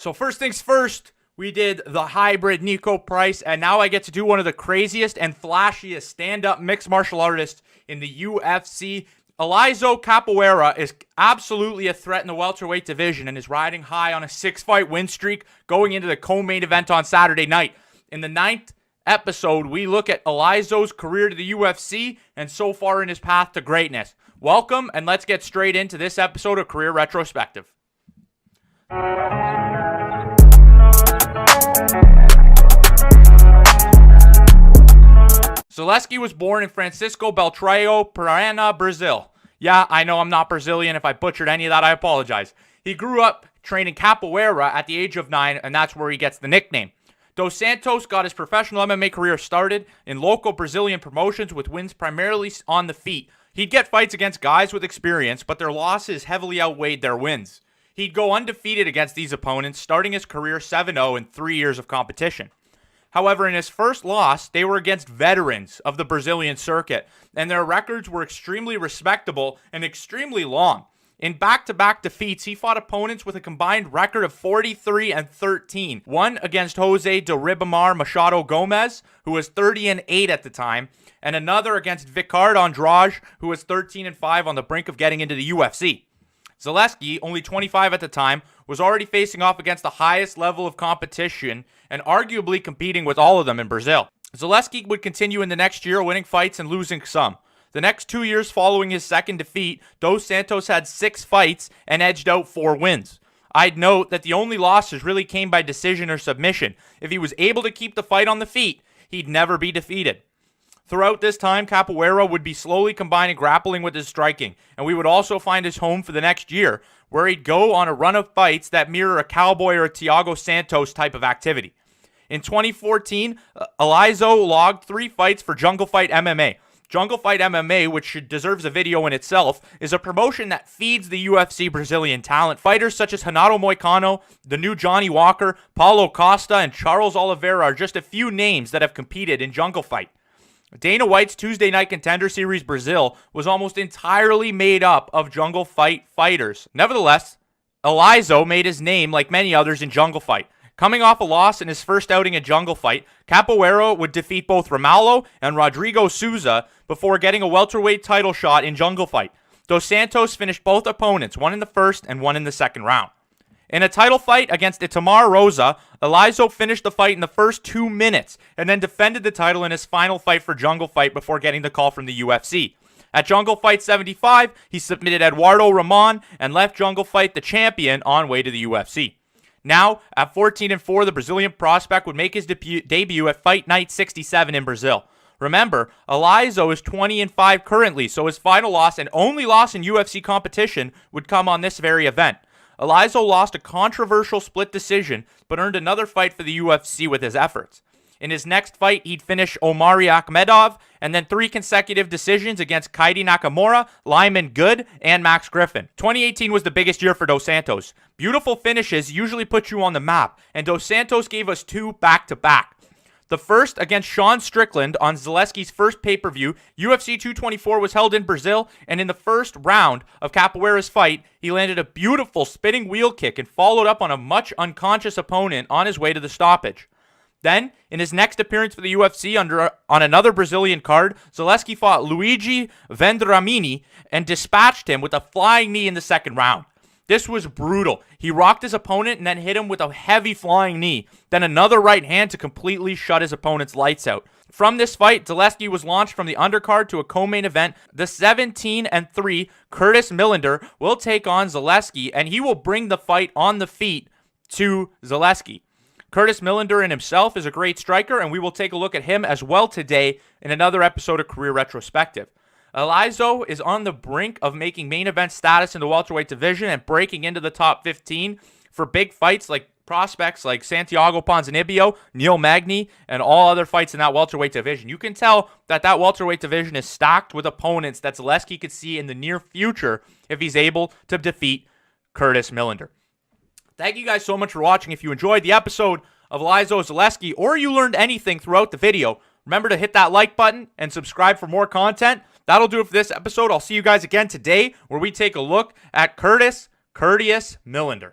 So first things first, we did the hybrid Nico Price, and now I get to do one of the craziest and flashiest stand-up mixed martial artists in the UFC. Elizeu Capoeira is absolutely a threat in the welterweight division and is riding high on a 6-fight win streak going into the co-main event on Saturday night. In the 9th episode, we look at Elizeu's career to the UFC and so far in his path to greatness. Welcome, and let's get straight into this episode of Career Retrospective. Zaleski was born in Francisco Beltrão, Paraná, Brazil. Yeah, I know I'm not Brazilian. If I butchered any of that, I apologize. He grew up training capoeira at the age of 9, and that's where he gets the nickname. Dos Santos got his professional MMA career started in local Brazilian promotions with wins primarily on the feet. He'd get fights against guys with experience, but their losses heavily outweighed their wins. He'd go undefeated against these opponents, starting his career 7-0 in 3 years of competition. However, in his first loss, they were against veterans of the Brazilian circuit, and their records were extremely respectable and extremely long. In back-to-back defeats, he fought opponents with a combined record of 43-13. One against Jose de Ribamar Machado Gomez, who was 30-8 at the time, and another against Vicard Andrade, who was 13-5 on the brink of getting into the UFC. Zaleski, only 25 at the time, was already facing off against the highest level of competition and arguably competing with all of them in Brazil. Zaleski would continue in the next year, winning fights and losing some. The next 2 years following his second defeat, Dos Santos had 6 fights and edged out 4 wins. I'd note that the only losses really came by decision or submission. If he was able to keep the fight on the feet, he'd never be defeated. Throughout this time, Capoeira would be slowly combining grappling with his striking, and we would also find his home for the next year, where he'd go on a run of fights that mirror a Cowboy or a Thiago Santos type of activity. In 2014, Elizeu logged 3 fights for Jungle Fight MMA. Jungle Fight MMA, which deserves a video in itself, is a promotion that feeds the UFC Brazilian talent. Fighters such as Renato Moicano, the new Johnny Walker, Paulo Costa, and Charles Oliveira are just a few names that have competed in Jungle Fight. Dana White's Tuesday Night Contender Series Brazil was almost entirely made up of Jungle Fight fighters. Nevertheless, Elizeu made his name like many others in Jungle Fight. Coming off a loss in his first outing in Jungle Fight, Capoeira would defeat both Ramalho and Rodrigo Souza before getting a welterweight title shot in Jungle Fight. Dos Santos finished both opponents, one in the first and one in the second round. In a title fight against Itamar Rosa, Elizeu finished the fight in the first 2 minutes and then defended the title in his final fight for Jungle Fight before getting the call from the UFC. At Jungle Fight 75, he submitted Eduardo Ramon and left Jungle Fight the champion on way to the UFC. Now, at 14-4, the Brazilian prospect would make his debut at Fight Night 67 in Brazil. Remember, Elizeu is 20-5 currently, so his final loss and only loss in UFC competition would come on this very event. Elizeu lost a controversial split decision, but earned another fight for the UFC with his efforts. In his next fight, he'd finish Omari Akhmedov, and then 3 consecutive decisions against Kaidi Nakamura, Lyman Good, and Max Griffin. 2018 was the biggest year for Dos Santos. Beautiful finishes usually put you on the map, and Dos Santos gave us 2 back-to-back. The first against Sean Strickland on Zaleski's first pay-per-view, UFC 224 was held in Brazil, and in the first round of Capoeira's fight, he landed a beautiful spinning wheel kick and followed up on a much unconscious opponent on his way to the stoppage. Then, in his next appearance for the UFC on another Brazilian card, Zaleski fought Luigi Vendramini and dispatched him with a flying knee in the second round. This was brutal. He rocked his opponent and then hit him with a heavy flying knee, then another right hand to completely shut his opponent's lights out. From this fight, Zaleski was launched from the undercard to a co-main event. The 17-3 Curtis Millender will take on Zaleski, and he will bring the fight on the feet to Zaleski. Curtis Millender in himself is a great striker, and we will take a look at him as well today in another episode of Career Retrospective. Elizeu is on the brink of making main event status in the welterweight division and breaking into the top 15 for big fights like prospects like Santiago Ponzinibbio, Neil Magny, and all other fights in that welterweight division. You can tell that welterweight division is stacked with opponents that Zaleski could see in the near future if he's able to defeat Curtis Millender. Thank you guys so much for watching. If you enjoyed the episode of Elizeu Zaleski or you learned anything throughout the video, remember to hit that like button and subscribe for more content. That'll do it for this episode. I'll see you guys again today where we take a look at Curtis Millender.